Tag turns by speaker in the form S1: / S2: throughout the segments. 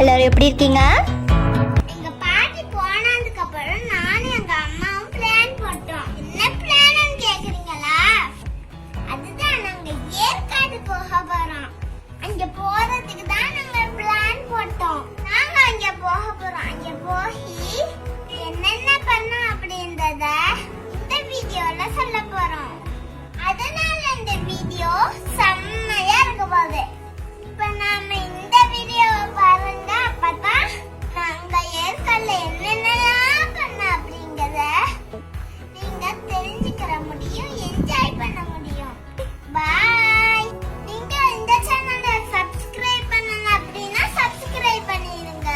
S1: எல்லாரும் எப்படி இருக்கீங்க?
S2: எங்க பாட்டி போனதுக்கு அப்புறம் நானும் எங்க அம்மாவும் பிளான் போட்டோம். என்ன பிளான் கேக்குறீங்களா? அதுதான் நாங்க ஏற்காடு போக போறோம். அங்க போறதுக்கு தான் நாங்க பிளான் போட்டோம். நாங்க அங்க போக போறோம். அங்க போய் என்னென்ன பண்ணோம் அப்படின்றத இந்த வீடியோல சொல்ல போறோம். அதனால இந்த வீடியோ செம்மையா இருக்க போகுது. இப்ப நாம இந்த வீடியோவை பாருங்க. அப்பதான் நாங்க ஏற்காடுல என்னென்னலாம் பண்ண அப்படிங்கறத நீங்க தெரிஞ்சுக்கிற முடியும், என்ஜாய் பண்ண முடியும். பாய். நீங்க இந்த சேனலை சப்ஸ்கிரைப் பண்ணல அப்படின்னா சப்ஸ்கிரைப் பண்ணிடுங்க.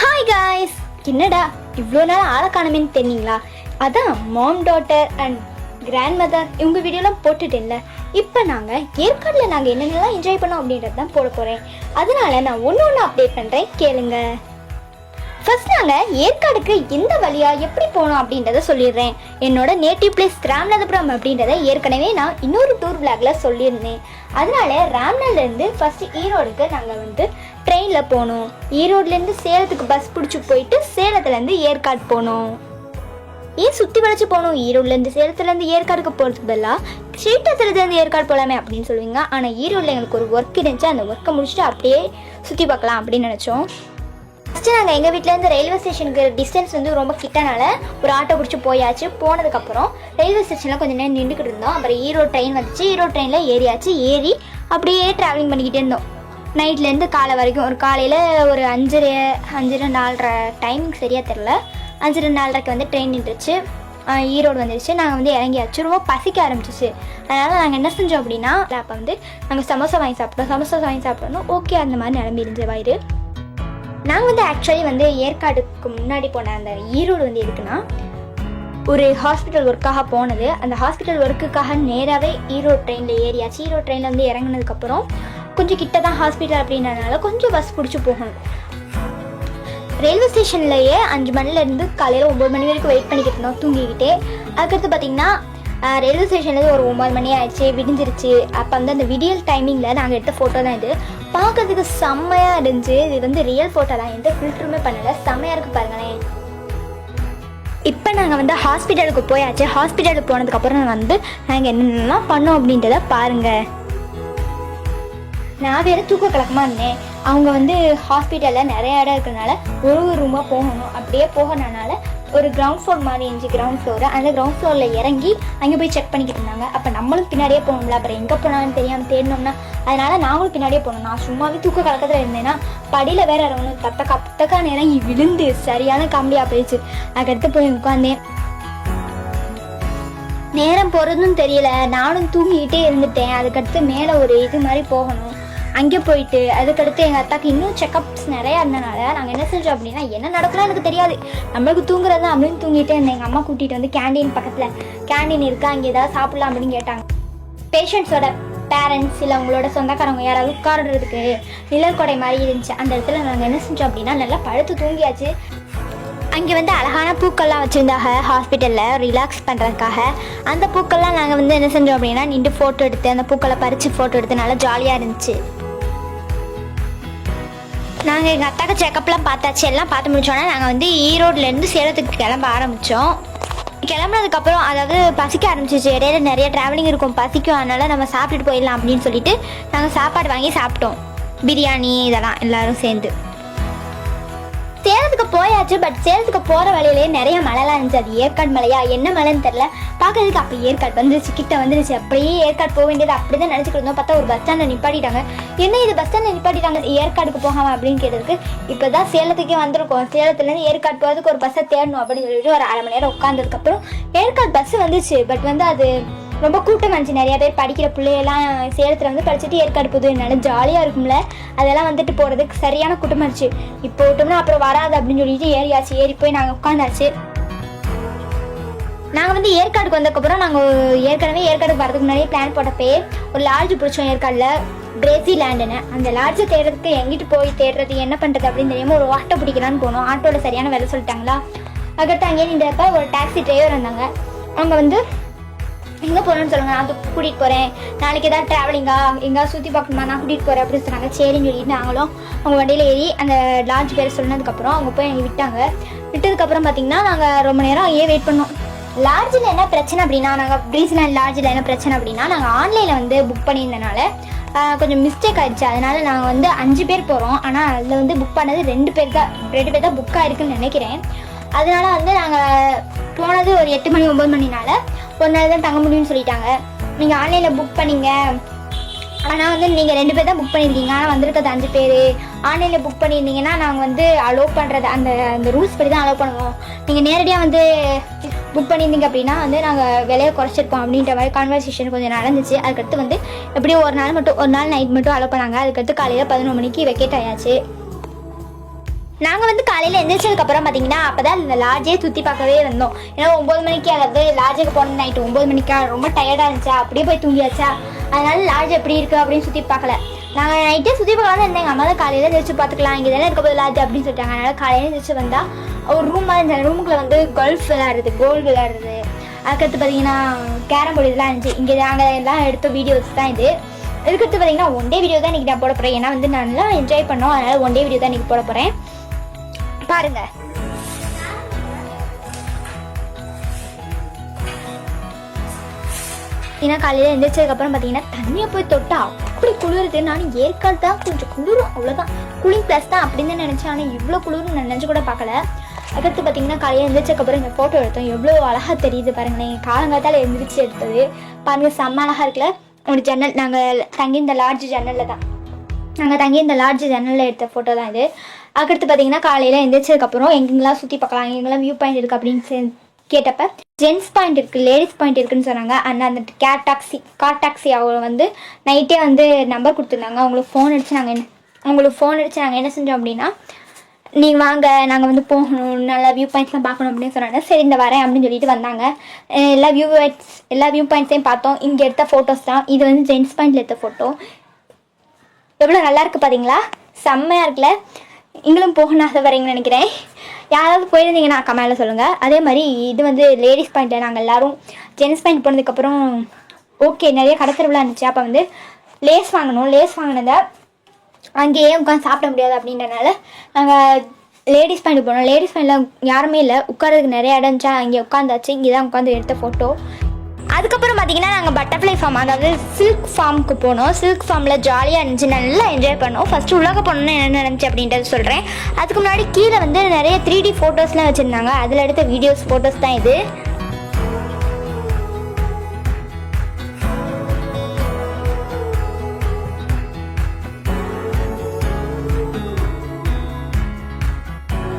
S1: ஹாய் காய்ஸ், என்னடா இவ்வளோ நாள் ஆளை காணுமேன்னு தெரியுங்களா? அதான் மாம் டாட்டர் அண்ட் கிராண்ட் மதர் இவங்க வீடியோலாம் போட்டுட்டேன்ல. இப்போ நாங்கள் ஏற்காடில் நாங்கள் என்னென்னலாம் என்ஜாய் பண்ணோம் அப்படின்றது தான் போட போகிறேன். அதனால நான் ஒன்று ஒன்று அப்டேட் பண்ணுறேன், கேளுங்க. ஃபர்ஸ்ட் நாங்கள் ஏற்காடுக்கு எந்த வழியாக எப்படி போனோம் அப்படின்றத சொல்லிடுறேன். என்னோட நேட்டிவ் பிளேஸ் ராமநாதபுரம் அப்படின்றத ஏற்கனவே நான் இன்னொரு டூர் பிளாக்ல சொல்லியிருந்தேன். அதனால ராமநாதலேருந்து ஃபர்ஸ்ட் ஈரோடுக்கு நாங்கள் வந்து ட்ரெயினில் போனோம். ஈரோடுலேருந்து சேலத்துக்கு பஸ் பிடிச்சி போயிட்டு சேலத்துலேருந்து ஏற்காடு போனோம். ஏன் சுற்றி வளைச்சு போகணும்? ஈரோடுலேருந்து சேலத்துலேருந்து ஏற்காடுக்கு போகிறதுக்கு பதிலாக ஸ்ரீட்டத்துலேருந்து ஏற்காடு போகலாமே அப்படின்னு சொல்லுவீங்க. ஆனால் ஈரோடில் எங்களுக்கு ஒரு ஒர்க் இருந்துச்சு. அந்த ஒர்க்கை முடிச்சுட்டு அப்படியே சுற்றி பார்க்கலாம் அப்படின்னு நினச்சோம். ஃபஸ்ட்டு நாங்கள் எங்கள் வீட்டிலேருந்து ரயில்வே ஸ்டேஷனுக்கு டிஸ்டன்ஸ் வந்து ரொம்ப கிட்டனால ஒரு ஆட்டோ பிடிச்சி போயாச்சு. போனதுக்கப்புறம் ரயில்வே ஸ்டேஷனில் கொஞ்சம் நேரம் நின்றுக்கிட்டு இருந்தோம். அப்புறம் ஈரோடு ட்ரெயின் வந்துச்சு. ஈரோடு ட்ரெயினில் ஏறி அப்படியே ட்ராவலிங் பண்ணிக்கிட்டே இருந்தோம். நைட்லேருந்து காலை வரைக்கும். ஒரு காலையில் ஒரு 5:30 4:30 டைமிங் சரியாக தெரில. 5:30 4:30 வந்து ட்ரெயின் நின்றுச்சு. ஈரோடு வந்துடுச்சு. நாங்கள் வந்து இறங்கியாச்சு. ரொம்ப பசிக்க ஆரம்பிச்சிச்சு. அதனால் நாங்கள் என்ன செஞ்சோம் அப்படின்னா, அப்போ வந்து நாங்கள் சமோசா வாங்கி சாப்பிட்டோம். ஓகே, அந்த மாதிரி நிலம்பி இருந்துச்சு வயிறு. நாங்கள் வந்து ஆக்சுவலி வந்து ஏற்காடுக்கு முன்னாடி போன அந்த ஈரோடு வந்து எதுக்குன்னா, ஒரு ஹாஸ்பிட்டல் ஒர்க்காக போனது. அந்த ஹாஸ்பிட்டல் ஒர்க்குக்காக நேராகவே ஈரோடு ட்ரெயினில் ஏறியாச்சு. ஈரோடு ட்ரெயினில் வந்து இறங்கினதுக்கப்புறம் கொஞ்சம் கிட்ட தான் ஹாஸ்பிட்டல் அப்படின்றதுனால கொஞ்சம் பஸ் பிடிச்சி போகணும். ரயில்வே ஸ்டேஷன்லேயே 5 மணிலேருந்து காலையில் 9 மணி வரைக்கும் வெயிட் பண்ணிக்கிட்டு இருந்தோம் தூங்கிக்கிட்டே. அதுக்கடுத்து பார்த்திங்கன்னா ரயில்வே ஸ்டேஷன்லேருந்து ஒரு 9 மணி ஆயிடுச்சு, விடிஞ்சிருச்சு. அப்போ வந்து அந்த விடியல் டைமிங்கில் நாங்கள் எடுத்த ஃபோட்டோ தான் இது. பார்க்கறதுக்கு செம்மையாக இருந்துச்சு. இது வந்து ரியல் ஃபோட்டோ தான், எந்த ஃபில்டருமே பண்ணலை. செம்மையாக இருக்குது பாருங்களேன். இப்போ நாங்கள் வந்து ஹாஸ்பிட்டலுக்கு போயாச்சு. ஹாஸ்பிட்டலுக்கு போனதுக்கப்புறம் வந்து நாங்கள் என்னென்னலாம் பண்ணோம் அப்படின்றத பாருங்கள். நான் வேறு தூக்க கலக்கமாக இருந்தேன். அவங்க வந்து ஹாஸ்பிட்டலில் நிறைய இடம் இருக்கிறதுனால ஒரு ரூமாக போகணும். அப்படியே போகணுனால ஒரு கிரவுண்ட் ஃப்ளோர் மாதிரி இருந்துச்சு. Ground floor. அந்த கிரவுண்ட் ஃப்ளோரில் இறங்கி அங்கே போய் செக் பண்ணிக்கிட்டு இருந்தாங்க. அப்போ நம்மளும் பின்னாடியே போகணும்ல. அப்புறம் எங்கே போனான்னு தெரியாமல் தேடினோம்னா அதனால் நாங்களும் பின்னாடியே போகணும். நான் சும்மாவே தூக்க கலக்கத்தில் இருந்தேன்னா படியில் வேறு இறங்கணும். தத்தக்கா நேரம் விழுந்து சரியான காமெடியாக போயிடுச்சு. அதுக்கடுத்து போய் உட்காந்தேன். நேரம் போகிறதும் தெரியல. நானும் தூங்கிக்கிட்டே இருந்துட்டேன். அதுக்கடுத்து மேலே ஒரு இது மாதிரி போகணும். அங்கே போயிட்டு அதுக்கடுத்து எங்கள் அத்தாக்கு இன்னும் செக்கப்ஸ் நிறையா இருந்தனால நாங்கள் என்ன செஞ்சோம் அப்படின்னா, என்ன நடக்கலாம் எனக்கு தெரியாது, நம்மளுக்கு தூங்குறது தான் அப்படின்னு தூங்கிட்டே இருந்தேன். எங்கள் அம்மா கூட்டிகிட்டு வந்து கேண்டீன் பக்கத்தில் கேண்டீன் இருக்கா, அங்கே ஏதாவது சாப்பிட்லாம் அப்படின்னு கேட்டாங்க. பேஷண்ட்ஸோட பேரண்ட்ஸ் இல்லை உங்களோட சொந்தக்காரங்க யாராவது உட்காடுறதுக்கு நிழற்கொடை மாதிரி இருந்துச்சு. அந்த இடத்துல நாங்கள் என்ன செஞ்சோம் அப்படின்னா, நல்லா படுத்து தூங்கியாச்சு. அங்கே வந்து அழகான பூக்கள்லாம் வச்சுருந்தாங்க ஹாஸ்பிட்டலில் ரிலாக்ஸ் பண்ணுறதுக்காக. அந்த பூக்கள்லாம் நாங்கள் வந்து என்ன செஞ்சோம் அப்படின்னா, நின்று ஃபோட்டோ எடுத்து அந்த பூக்களை பறித்து ஃபோட்டோ எடுத்து நல்லா ஜாலியாக இருந்துச்சு. நாங்கள் எங்கள் அத்தாக்கு செக்கப்லாம் பார்த்தாச்சு. எல்லாம் பார்த்து முடிச்சோன்னா நாங்கள் வந்து ஈரோடுலேருந்து சேலத்துக்கு கிளம்ப ஆரம்பித்தோம். கிளம்புனதுக்கப்புறம் அதாவது பசிக்க ஆரம்பிச்சிச்சு. இடையில நிறைய ட்ராவலிங் இருக்கும், பசிக்கும். அதனால் நம்ம சாப்பிட்டுட்டு போயிடலாம் அப்படின்னு சொல்லிட்டு நாங்கள் சாப்பாடு வாங்கி சாப்பிட்டோம். பிரியாணி இதெல்லாம் எல்லோரும் சேர்ந்து. சேலத்துக்கு போயாச்சு. பட் சேலத்துக்கு போகிற வழியிலேயே நிறைய மலைலாம் இருந்துச்சு. அது ஏற்காடு மலையா என்ன மலைன்னு தெரில. பார்க்கறதுக்கு அப்போ ஏற்காடு வந்துருச்சு, கிட்ட வந்துருச்சு. அப்படியே ஏற்காடு போக வேண்டியது அப்படி தான் நினச்சிக்கிட்டு இருந்தோம். பார்த்தா ஒரு பஸ் ஸ்டாண்டில் நிப்பாட்டிட்டாங்க. என்ன இது பஸ் ஸ்டாண்டில் நிப்பாட்டிட்டாங்க, ஏற்காடுக்கு போகாமல் அப்படின்னு கேட்டதுக்கு, இப்போ தான் சேலத்துக்கே வந்திருக்கோம், சேலத்துலேருந்து ஏற்காடு போகிறதுக்கு ஒரு பஸ்ஸை தேடணும் அப்படின்னு சொல்லிட்டு ஒரு 1/2 மணி நேரம் உட்காந்ததுக்கப்புறம் ஏற்காடு பஸ் வந்துச்சு. பட் வந்து அது ரொம்ப கூட்டமாக இருந்துச்சு. நிறையா பேர் படிக்கிற பிள்ளையெல்லாம் சேலத்தில் வந்து படிச்சுட்டு ஏற்காடு போகுது. என்னால் ஜாலியாக இருக்கும்ல, அதெல்லாம் வந்துட்டு போகிறதுக்கு சரியான கூட்டமாக இருந்துச்சு. இப்போ விட்டோம்னா அப்புறம் வராது அப்படின்னு சொல்லிட்டு ஏறியாச்சு. ஏறி போய் நாங்கள் உட்காந்தாச்சு. நாங்கள் வந்து ஏற்காடுக்கு வந்ததுக்கப்புறம் நாங்கள் ஏற்கனவே ஏற்காடுக்கு வரதுக்கு முன்னாடியே பிளான் போட்டப்பே ஒரு லாட்ஜ் பிடிச்சோம் ஏற்காடில், கிரேசி லேண்டுன்னு. அந்த லாட்ஜை தேடுறதுக்கு எங்கிட்டு போய் தேடுறது என்ன பண்ணுறது அப்படின்னு தெரியாமல் ஒரு ஆட்டோ பிடிக்கலான்னு போனோம். ஆட்டோவில் சரியான வேலை சொல்லிட்டாங்களா. அதுக்கடுத்து அங்கேயே நின்றப்ப ஒரு டாக்ஸி டிரைவர் வந்தாங்க. அவங்க வந்து எங்கே போகணும்னு சொல்லுங்கள், நான் கூட்டிகிட்டு போகிறேன், நாளைக்கு ஏதாவது ட்ராவலிங்கா எங்கேயாவது சுற்றி பார்க்கணுமா, நான் கூட்டிகிட்டு போகிறேன் அப்படின்னு சொன்னாங்க. சரின்னு சொல்லிட்டு நாங்களும் அவங்க வண்டியில் ஏறி அந்த லாட்ஜ் பேர் சொன்னதுக்கப்புறம் அவங்க போய் எங்கள் விட்டாங்க. விட்டதுக்கப்புறம் பார்த்திங்கன்னா நாங்கள் ரொம்ப நேரம் அங்கேயே வெயிட் பண்ணோம். லாட்ஜில் என்ன பிரச்சனை அப்படின்னா, நாங்கள் பிரீஸ்லேண்ட் லாட்ஜில் என்ன பிரச்சனை அப்படின்னா, நாங்கள் ஆன்லைனில் வந்து புக் பண்ணியிருந்தனால கொஞ்சம் மிஸ்டேக் ஆகிடுச்சு. அதனால் நாங்கள் வந்து 5 பேர் போகிறோம். ஆனால் அதில் வந்து புக் பண்ணது 2 பேர் தான் புக் ஆகிருக்குன்னு நினைக்கிறேன். அதனால வந்து நாங்கள் போனது ஒரு 8 மணி 9 மணினால ஒரு நாள் தான் தங்க முடியும்னு சொல்லிட்டாங்க. நீங்கள் ஆன்லைனில் புக் பண்ணிங்க, ஆனால் வந்து நீங்கள் 2 பேர் தான் புக் பண்ணியிருக்கீங்க, ஆனால் வந்திருக்கிறது 5 பேர். ஆன்லைனில் புக் பண்ணியிருந்தீங்கன்னா நாங்கள் வந்து அலோவ் பண்ணுறது அந்த ரூல்ஸ் படி தான் அலோவ் பண்ணுவோம். நீங்கள் நேரடியாக வந்து புக் பண்ணியிருந்தீங்க அப்படின்னா வந்து நாங்கள் விலையை குறைச்சிருப்போம் அப்படின்ற மாதிரி கான்வர்சேஷன் கொஞ்சம் நடந்துச்சு. அதுக்கடுத்து வந்து எப்படியும் ஒரு நாள் நைட் மட்டும் அலோவ் பண்ணாங்க. அதுக்கடுத்து காலையில் 11 மணிக்கு வெக்கேட் ஆயாச்சு. நாங்கள் வந்து காலையில் எந்திரிச்சதுக்கப்புறம் பார்த்தீங்கன்னா அப்போ தான் இந்த லாட்ஜே சுற்றி பார்க்கவே வந்தோம். ஏன்னா 9 மணிக்கு அதாவது லாட்ஜுக்கு போன நைட்டு 9 மணிக்கா ரொம்ப டயர்டாக இருந்துச்சா, அப்படியே போய் தூங்கியாச்சா. அதனால லாட்ஜ் எப்படி இருக்குது அப்படின்னு சுற்றி பார்க்கல. நாங்கள் நைட்டே சுற்றி பார்க்கலாம் இருந்தேன். எங்கள் அம்மா தான் காலையில் எழுந்திரிச்சு பார்த்துக்கலாம், இங்கே தானே இருக்க போது லாட்ஜ் அப்படின்னு சொல்லிட்டாங்க. அதனால் காலையில் எழுந்திரிச்சு வந்தால் ஒரு ரூம் மாதிரி இருந்துச்சு. ரூமுக்குள்ள வந்து கோல்ஃப் விளையாடுறது, கோல்டு விளையாடுறது, அதுக்கடுத்து பார்த்தீங்கன்னா கேரம் போர்டு இதெல்லாம் இருந்துச்சு. இங்கே நாங்கள் எல்லாம் எடுத்த வீடியோஸ் தான் இது. இதுக்கடுத்து பார்த்தீங்கன்னா 1 டே வீடியோ தான் இன்றைக்கி நான் போட போகிறேன். ஏன்னா வந்து நல்லா என்ஜாய் பண்ணோம். அதனால் 1 டே வீடியோ தான் இன்றைக்கி போட போகிறேன். பாருங்க. ஏன்னா காலையில் எந்திரிச்சதுக்கப்புறம் பார்த்தீங்கன்னா தண்ணியை போய் தொட்டா அப்படி குளிருது. நானும் ஏற்காடு தான் கொஞ்சம் குளிரும், அவ்வளோதான் கூலிங் ப்ளஸ் தான் அப்படின்னு தான் நினச்சேன். ஆனால் இவ்வளோ குளிரும் நான் நினச்சி கூட பார்க்கல. அதுக்கடுத்து பார்த்தீங்கன்னா காலையில் எந்திரிச்சதுக்கப்புறம் இந்த ஃபோட்டோ எடுத்தோம். எவ்வளோ அழகாக தெரியுது பாருங்களேன். காலங்காத்தால் எந்திரிச்சு எடுத்தது பாருங்கள், செம்ம அழகாக இருக்குல்ல. ஒரு ஜன்னல், நாங்கள் தங்கி இந்த லாட்ஜ் ஜன்னலில் தான் எடுத்த ஃபோட்டோ தான் இது. அதுக்கடுத்து பார்த்தீங்கன்னா காலையில் எந்திரிச்சதுக்கப்புறம் எங்கெங்கெல்லாம் சுற்றி பார்க்கலாம், எங்கெங்கெல்லாம் வியூ பாயிண்ட் இருக்குது அப்படின்னு கேட்டப்ப ஜென்ஸ் பாயிண்ட் இருக்குது, லேடிஸ் பாயிண்ட் இருக்குதுன்னு சொன்னாங்க. அந்த கார் டாக்ஸி அவங்க வந்து நைட்டே வந்து நம்பர் கொடுத்துருந்தாங்க. அவங்களுக்கு ஃபோன் அடித்து நாங்கள் என்ன செஞ்சோம் அப்படின்னா, நீங்கள் வாங்க, நாங்கள் வந்து போகணும், நல்லா வியூ பாயிண்ட்ஸ்லாம் பார்க்கணும் அப்படின்னு சொன்னாங்க. சரி இந்த வரேன் அப்படின்னு சொல்லிட்டு வந்தாங்க. எல்லா வியூ பாயிண்ட்ஸையும் பார்த்தோம். இங்கே எடுத்த ஃபோட்டோஸ் தான் இது. வந்து ஜென்ஸ் பாயிண்டில் எடுத்த ஃபோட்டோ. எவ்வளோ நல்லா இருக்குது பார்த்தீங்களா, செம்மையாக இருக்குல்ல. நீங்களும் போகணும் ஆசைப்படுறீங்கன்னு நினைக்கிறேன். யாராவது போயிருந்தீங்கன்னா கமெண்ட்டில் சொல்லுங்கள். அதே மாதிரி இது வந்து லேடிஸ் பாயிண்ட்டில் நாங்கள் எல்லோரும் ஜென்ஸ் பாயிண்ட் போனதுக்கப்புறம் ஓகே நிறைய கடத்தரவுலாம் இருந்துச்சு. அப்போ வந்து லேஸ் வாங்கினதை அங்கேயே உட்காந்து சாப்பிட முடியாது அப்படின்றனால நாங்கள் லேடிஸ் பாயிண்ட் போனோம். லேடிஸ் பாயிண்டில் யாருமே இல்லை, உட்காரதுக்கு நிறைய இடம் இருந்துச்சா, அங்கே உட்காந்தாச்சு. இங்கே தான் உட்காந்து எடுத்த ஃபோட்டோ. அதுக்கப்புறம் பார்த்தீங்கன்னா நாங்கள் பட்டர்ஃப்ளை ஃபார்ம், அதாவது சில்க் ஃபார்முக்கு போனோம். சில்க் ஃபார்மில் ஜாலியாக இருந்துச்சு, நல்லா என்ஜாய் பண்ணோம். ஃபஸ்ட்டு உள்ளாக போனோன்னு என்ன நினச்சி அப்படின்றது சொல்கிறேன். அதுக்கு முன்னாடி கீழே வந்து நிறைய 3D ஃபோட்டோஸ்லாம் வச்சுருந்தாங்க. அதில் எடுத்த ஃபோட்டோஸ் தான் இது.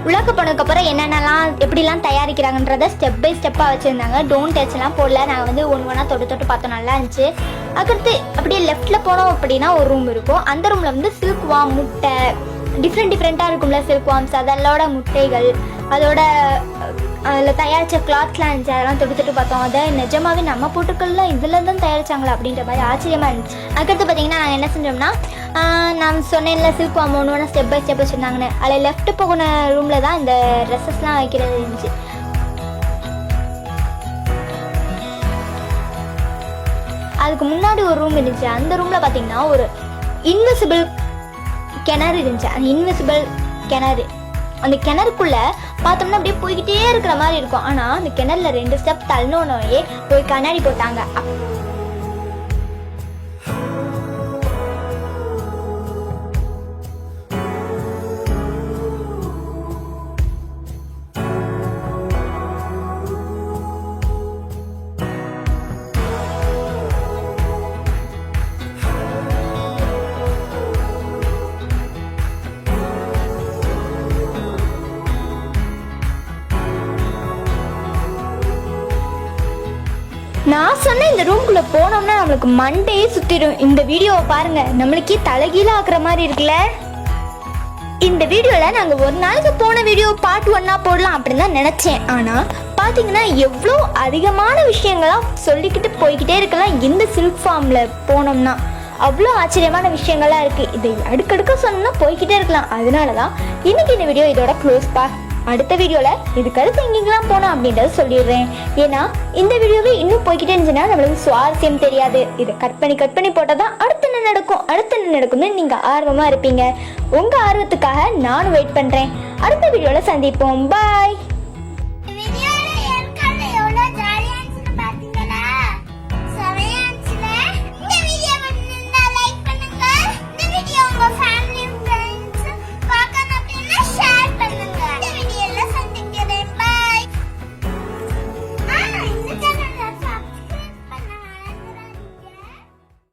S1: உள்ளாக்க போனதுக்கப்புறம் என்னென்னலாம் எப்படிலாம் தயாரிக்கிறாங்கன்றத ஸ்டெப் பை ஸ்டெப்பாக வச்சுருந்தாங்க. டோன்ட் டச்லாம் போடல. நாங்கள் வந்து ஒன்றா தொட்டு பார்த்தோம், நல்லா இருந்துச்சு. அதுக்கடுத்து அப்படியே லெஃப்ட்டில் போனோம் அப்படின்னா ஒரு ரூம் இருக்கும். அந்த ரூமில் வந்து சில்க் வார்ம், முட்டை, டிஃப்ரெண்ட்டாக இருக்கும்ல சில்க் வார்ம்ஸ், அதோட முட்டைகள், அதோட அதில் தயாரித்த கிளாத்ஸ்லாம் இருந்துச்சு. அதெல்லாம் தொட்டு பார்த்தோம். அதை நிஜமாகவே நம்ம போட்டுக்கள்லாம் இதில் தான் தயாரித்தாங்களா அப்படின்ற மாதிரி ஆச்சரியமாக இருந்துச்சு. அதுக்கடுத்து பார்த்தீங்கன்னா நாங்கள் என்ன செஞ்சோம்னா, நான் சொன்னேன்ல சில்க் வார்ம் ஒன்று ஸ்டெப் பை ஸ்டெப் வச்சுருந்தாங்கன்னு, அதில் லெஃப்ட்டு போகிற ரூமில் தான் இந்த ட்ரெஸ்ஸஸ்லாம் வைக்கிறது இருந்துச்சு. அதுக்கு முன்னாடி ஒரு ரூம் இருந்துச்சு. அந்த ரூமில் பார்த்தீங்கன்னா ஒரு இன்விசிபிள் கிணறு இருந்துச்சு. அந்த இன்விசிபிள் கிணறு, அந்த கிணறுக்குள்ளே பார்த்தோம்னா அப்படியே போய்கிட்டே இருக்கிற மாதிரி இருக்கும். ஆனால் அந்த கிணறுல 2 ஸ்டெப் தள்ளனோடனே போய் கண்ணாடி போட்டாங்க. நான் சொன்ன இந்த ரூம்குள்ளே போனோம்னா நம்மளுக்கு மண்டையே சுற்றிடும். இந்த வீடியோவை பாருங்கள், நம்மளுக்கே தலைகீழ ஆக்குற மாதிரி இருக்குல்ல. இந்த வீடியோவில் நாங்கள் ஒரு நாளைக்கு போன வீடியோ பார்ட் 1 போடலாம் அப்படின்னு தான் நினச்சேன். ஆனால் பார்த்தீங்கன்னா எவ்வளோ அதிகமான விஷயங்கள்லாம் சொல்லிக்கிட்டு போய்கிட்டே இருக்கலாம். இந்த சில்க் ஃபார்மில் போனோம்னா அவ்வளோ ஆச்சரியமான விஷயங்கள்லாம் இருக்குது. இதை அடுக்கடுக்க சொன்னோம்னா போய்கிட்டே இருக்கலாம். அதனால தான் இன்றைக்கி இந்த வீடியோ இதோட க்ளோஸ் அடுத்த வீடியோவில் இதுக்கு அடுத்து எங்கெங்கெல்லாம் போனோம் அப்படின்றத சொல்லிடுறேன். ஏன்னா இந்த வீடியோவே இன்னும் போய்கிட்டே இருந்துச்சுன்னா நம்மளுக்கு சுவாரஸ்யம் தெரியாது. இதை கட் பண்ணி போட்டால் தான் அடுத்து என்ன நடக்கும்னு நீங்கள் ஆர்வமாக இருப்பீங்க. உங்கள் ஆர்வத்துக்காக நானும் வெயிட் பண்ணுறேன். அடுத்த வீடியோவில் சந்திப்போம். பாய்.